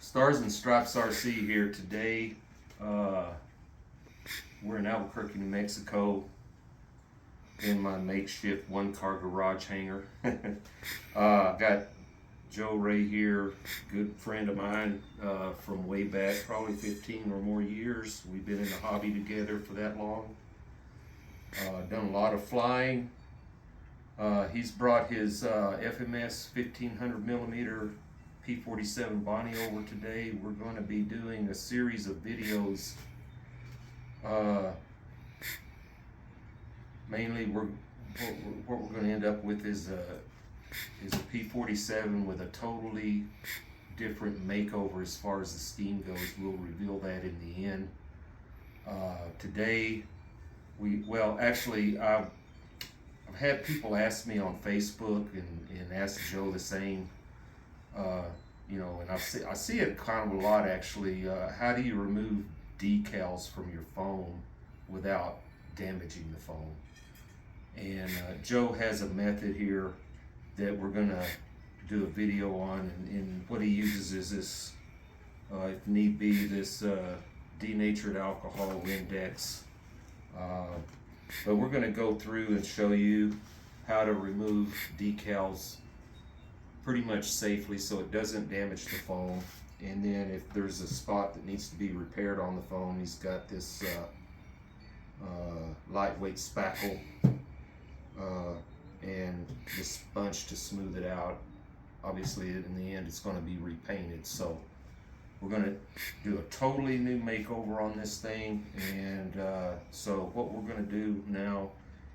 Stars and Stripes RC here today. We're in Albuquerque, New Mexico, in my makeshift one-car garage hangar. Got Joe Ray here, good friend of mine from way back, probably 15 or more years. We've been in the hobby together for that long. Done a lot of flying. He's brought his FMS 1500 millimeter P47 Bonnie over today. We're going to be doing a series of videos. Mainly, what we're going to end up with is a P47 with a totally different makeover as far as the steam goes. We'll reveal that in the end. Today, I've had people ask me on Facebook and ask Joe the same. And I see it kind of a lot actually. How do you remove decals from your phone without damaging the phone? And Joe has a method here that we're gonna do a video on, and what he uses is this, if need be, this denatured alcohol Windex. But we're gonna go through and show you how to remove decals pretty much safely so it doesn't damage the phone. And then if there's a spot that needs to be repaired on the phone, he's got this lightweight spackle and this sponge to smooth it out. Obviously in the end it's going to be repainted, so we're going to do a totally new makeover on this thing. And so what we're going to do now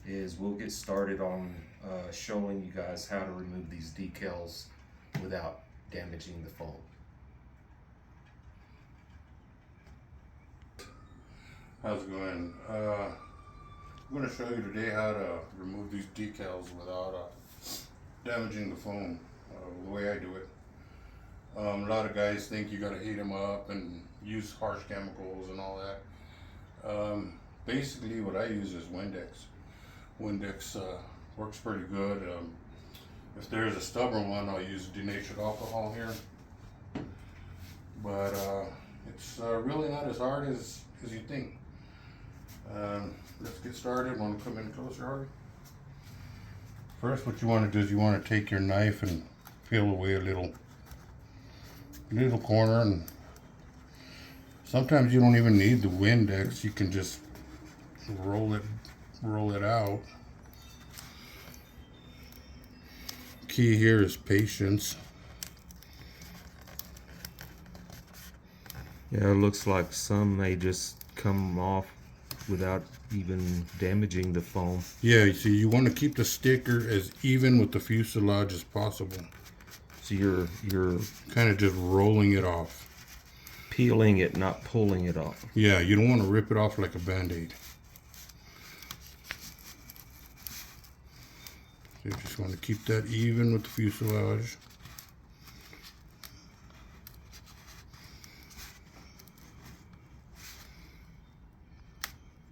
is we'll get started on showing you guys how to remove these decals without damaging the phone. How's it going? I'm going to show you today how to remove these decals without damaging the phone, the way I do it. A lot of guys think you got to heat them up and use harsh chemicals and all that. Basically what I use is Windex. Windex works pretty good. If there's a stubborn one, I'll use denatured alcohol here. But it's really not as hard as you think. Let's get started. Want to come in closer, Harvey? First, what you want to do is you want to take your knife and peel away a little corner, and sometimes you don't even need the Windex. You can just roll it out. Key here is patience. Yeah, it looks like some may just come off without even damaging the foam. Yeah, you see, you want to keep the sticker as even with the fuselage as possible. So you're kind of just rolling it off. Peeling it, not pulling it off. Yeah, you don't want to rip it off like a Band-Aid. So you just want to keep that even with the fuselage.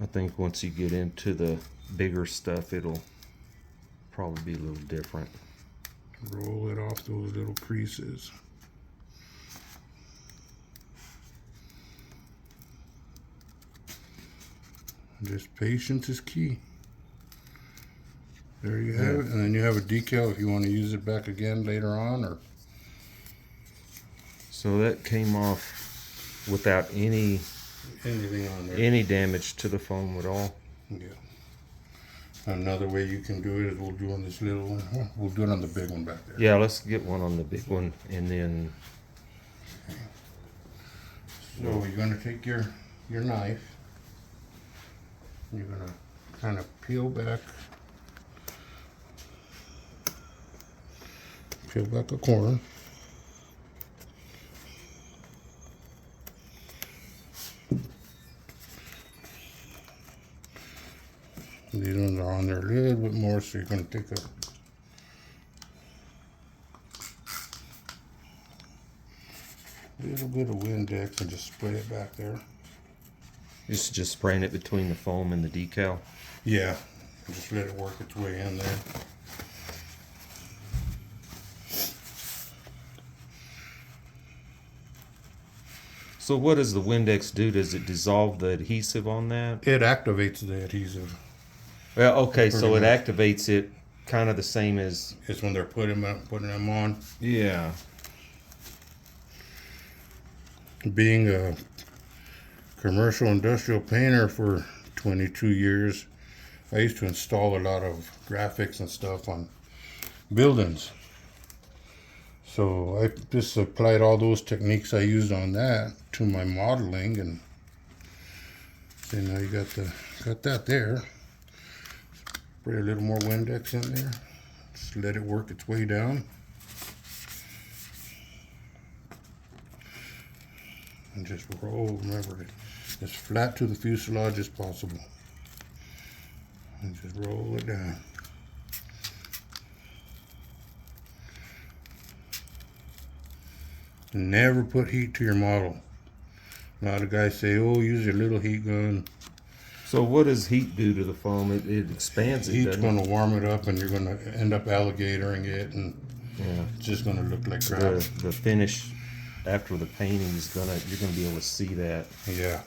I think once you get into the bigger stuff, it'll probably be a little different. Roll it off those little creases. Just patience is key. There you have it. And then you have a decal if you want to use it back again later on. Or so that came off without anything on there. Any damage to the foam at all. Yeah. Another way you can do it is we'll do on this little one. We'll do it on the big one back there. Yeah, let's get one on the big one, and then. Okay. So you're going to take your knife. You're going to kind of peel back a corner. These ones are on there a little bit more, so you're going to take a little bit of Windex and just spray it back there. Just spraying it between the foam and the decal? Yeah, just let it work its way in there. So what does the Windex do? Does it dissolve the adhesive on that? It activates the adhesive. Well, okay, Pretty so it much. activates it kind of the same as. It's when they're putting them on. Yeah. Being a commercial industrial painter for 22 years, I used to install a lot of graphics and stuff on buildings. So I just applied all those techniques I used on that to my modeling, and so now you got that there. Put a little more Windex in there. Just let it work its way down. And just roll, remember, as flat to the fuselage as possible. And just roll it down. Never put heat to your model. A lot of guys say, oh, use your little heat gun. So what does heat do to the foam? It expands it, Heat's doesn't going it? to warm it up, and you're going to end up alligatoring it, and Yeah. it's just going to look like crap. The finish after the painting is you're gonna be able to see that. Yeah.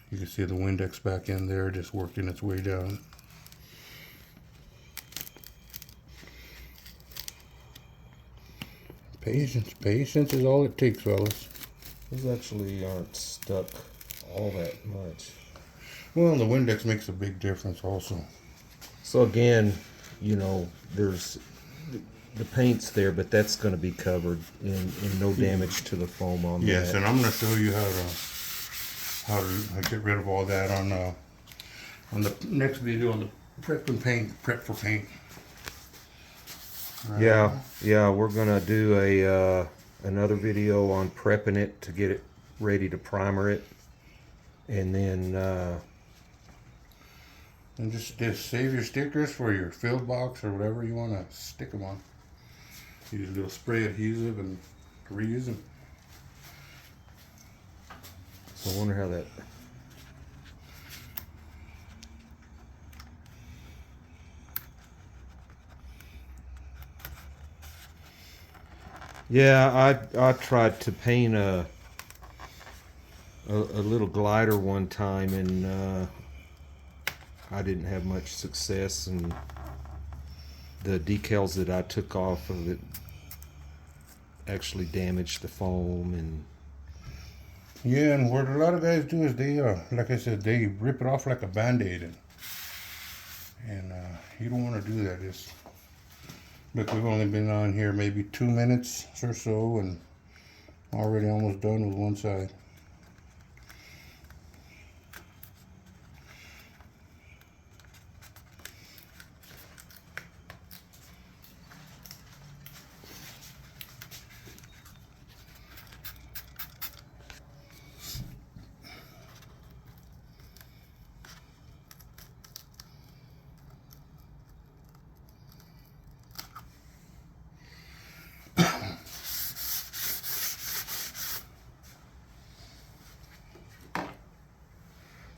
You can see the Windex back in there, just working its way down. Patience is all it takes, fellas. These actually aren't stuck all that much. Well, the Windex makes a big difference also. So again, there's the paint's there, but that's going to be covered and no damage to the foam on that. Yes, and I'm going to show you how to get rid of all that on the next video on the prep for paint. Yeah, we're gonna do another video on prepping it to get it ready to primer it, and then and just save your stickers for your field box or whatever you want to stick them on. Use a little spray adhesive and reuse them. So I wonder how that. Yeah, I tried to paint a little glider one time, and I didn't have much success, and the decals that I took off of it actually damaged the foam. And yeah, and what a lot of guys do is they like I said, they rip it off like a band-aid, and you don't want to do that. Just look, we've only been on here maybe 2 minutes or so, and already almost done with one side.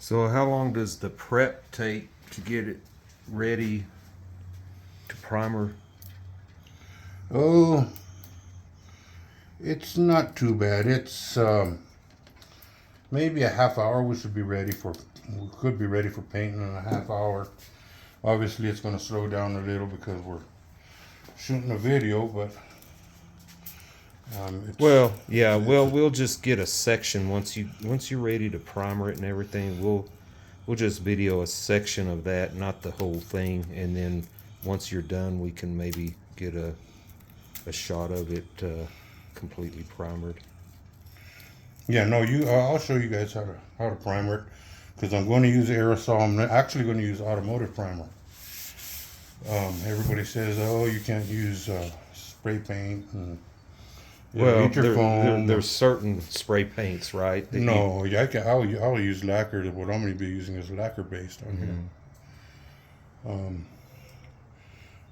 so how long does the prep take to get it ready to primer? Oh, it's not too bad. It's maybe a half hour. We could be ready for painting in a half hour. Obviously, it's going to slow down a little because we're shooting a video, but we'll just get a section once you're ready to primer it and everything. We'll just video a section of that, not the whole thing, and then once you're done, we can maybe get a shot of it completely primered. Yeah, no, I'll show you guys how to primer it, because I'm going to use aerosol. I'm actually going to use automotive primer. Everybody says, oh, you can't use spray paint. And there's certain spray paints, right? No, I'll use lacquer. What I'm going to be using is lacquer based on here.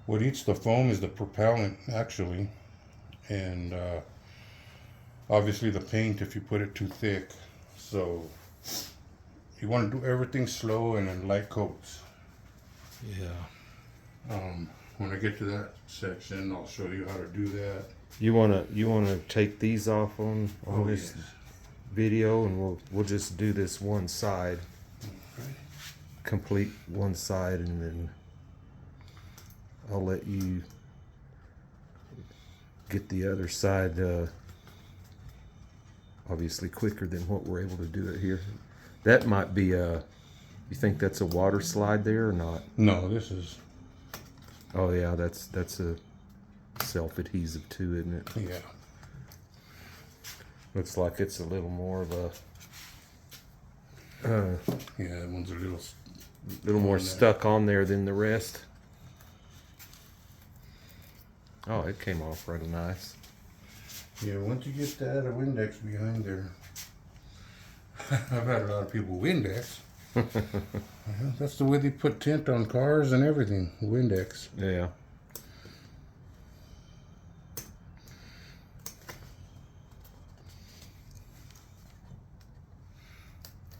What eats the foam is the propellant, actually, and obviously the paint if you put it too thick. So you want to do everything slow and in light coats. Yeah. When I get to that section, I'll show you how to do that. You wanna take these off on this Yes. video, and we'll just do this one side, Okay. complete one side, and then I'll let you get the other side. Obviously quicker than what we're able to do it here. That might be a. You think that's a water slide there or not? No, this is, Oh yeah, that's a self-adhesive too, isn't it? yeah. Looks like it's a little more of a Yeah, that one's a little more on there. stuck on there than the rest. Oh, it came off rather nice. Yeah, once you get that Windex behind there. I've had a lot of people Windex. Yeah, that's the way they put tint on cars and everything. Windex. Yeah.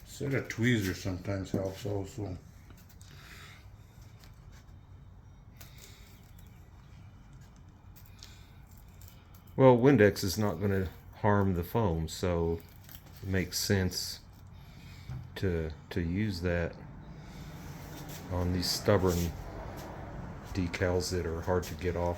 Set of tweezers sometimes helps also. Well, Windex is not going to harm the foam, so it makes sense to use that on these stubborn decals that are hard to get off.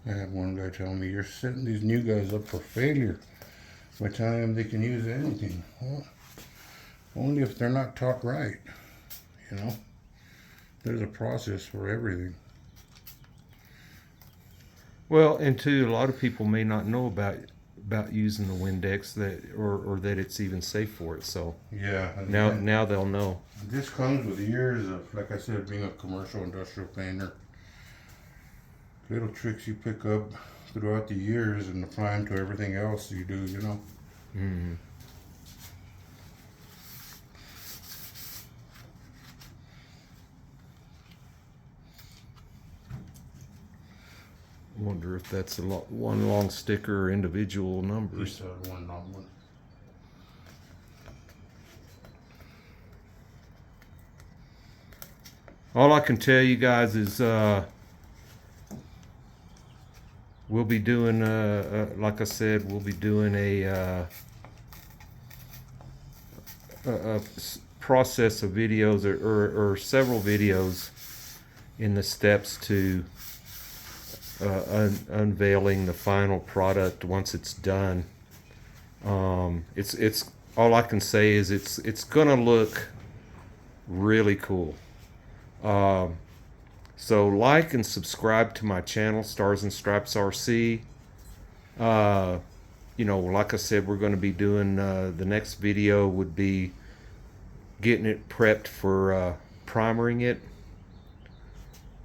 I had one guy tell me, you're setting these new guys up for failure by telling them they can use anything. Well, only if they're not taught right, you know. There's a process for everything. Well, and too, a lot of people may not know about using the Windex, that or that it's even safe for it. So Yeah. now they'll know. This comes with years of, like I said, being a commercial industrial painter. Little tricks you pick up throughout the years and apply them to everything else you do, you know. Mm-hmm. Wonder if that's one long sticker or individual numbers. Just one long one. All I can tell you guys is we'll be doing like I said, we'll be doing a process of videos or several videos in the steps to unveiling the final product once it's done. It's all I can say is it's gonna look really cool. So like and subscribe to my channel, Stars and Stripes RC. You know, like I said, we're going to be doing the next video would be getting it prepped for primering it.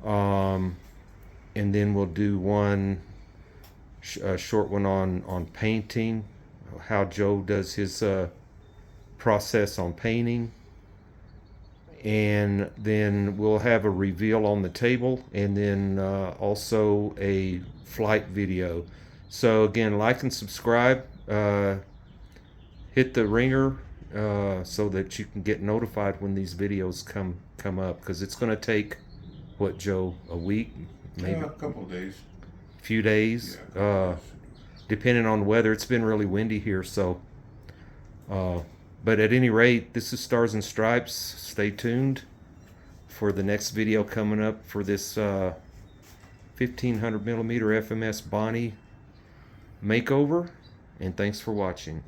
And then we'll do one short one on painting, how Joe does his process on painting. And then we'll have a reveal on the table, and then also a flight video. So again, like and subscribe, hit the ringer so that you can get notified when these videos come up, because it's going to take, what, Joe, a week, maybe a couple of days, a few days, yeah, depending on the weather. It's been really windy here, so but at any rate, this is Stars and Stripes. Stay tuned for the next video coming up for this 1500 millimeter FMS Bonnie makeover, and thanks for watching.